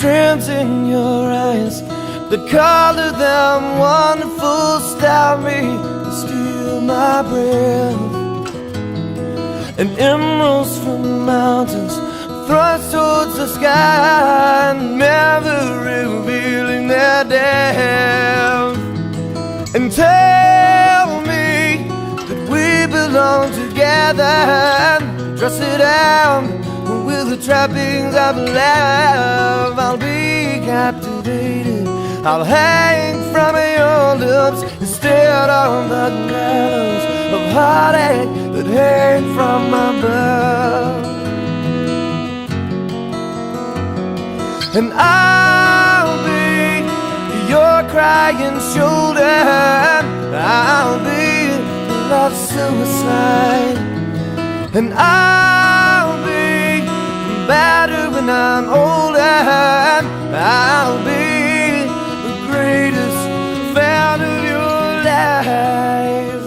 dreams in your eyes that color them wonderful, stab me and steal my breath. And emeralds from the mountains thrust towards the sky, never revealing their depth. And tell me that we belong together, and dress it out with the trappings of love. I'll be captivated, I'll hang from your lips instead of the gallows of heartache that hang from above. And I'll be your crying shoulder, and I'll be the love suicide, and I'll be better when I'm older, and I'll be the greatest fan of your life.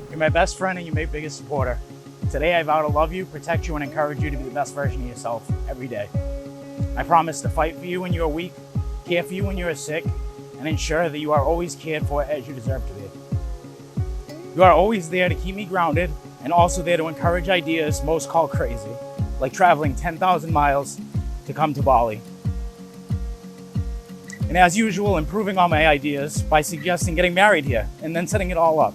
You're my best friend and you're my biggest supporter. Today I vow to love you, protect you, and encourage you to be the best version of yourself every day. I promise to fight for you when you are weak, care for you when you are sick, and ensure that you are always cared for as you deserve to be. You are always there to keep me grounded and also there to encourage ideas most call crazy, like traveling 10,000 miles to come to Bali. And as usual, improving on my ideas by suggesting getting married here and then setting it all up.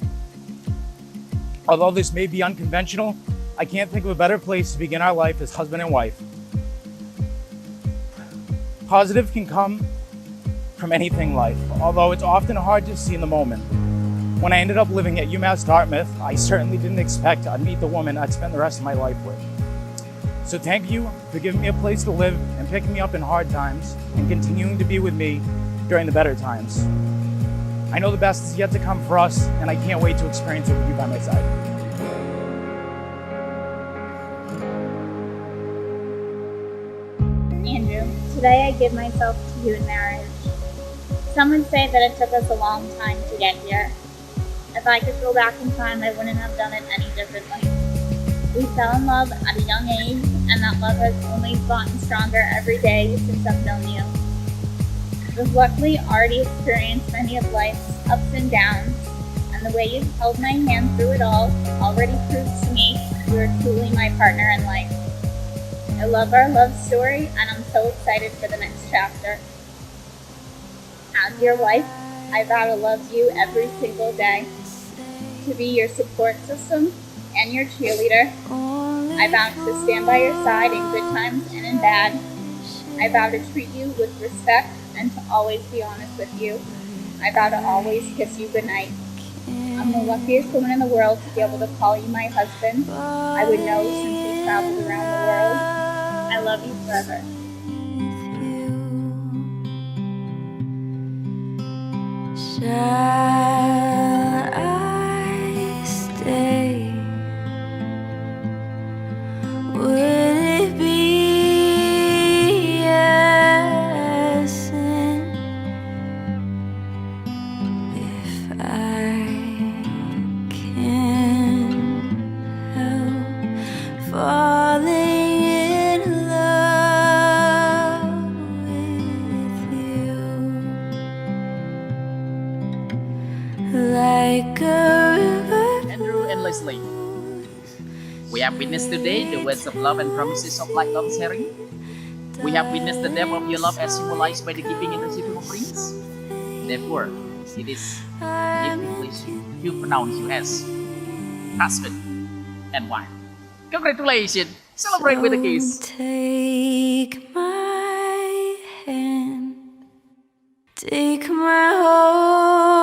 Although this may be unconventional, I can't think of a better place to begin our life as husband and wife. Positive can come from anything in life, although it's often hard to see in the moment. When I ended up living at UMass Dartmouth, I certainly didn't expect I'd meet the woman I'd spend the rest of my life with. So thank you for giving me a place to live and picking me up in hard times and continuing to be with me during the better times. I know the best is yet to come for us, and I can't wait to experience it with you by my side. Andrew, today I give myself to you in marriage. Some would say that it took us a long time to get here. If I could go back in time, I wouldn't have done it any differently. We fell in love at a young age, and that love has only gotten stronger every day since I've known you. We've luckily already experienced many of life's ups and downs, and the way you've held my hand through it all already proves to me you are truly my partner in life. I love our love story, and I'm so excited for the next chapter. As your wife, I vow to love you every single day, to be your support system and your cheerleader. I vow to stand by your side in good times and in bad. I vow to treat you with respect and to always be honest with you. I vow to always kiss you goodnight. I'm the luckiest woman in the world to be able to call you my husband. I would know since we traveled around the world. I love you forever. Shall I stay? Would it be a sin if I can't help falling in love with you? Like a river. Andrew and Leslie, we have witnessed today the words of love and promises of lifelong sharing. We have witnessed the depth of your love as symbolized by the giving and receiving of rings. Therefore, it is deeply pleasing to pronounce you as husband and wife. Congratulations! Celebrate with a kiss. Take my hand, take my whole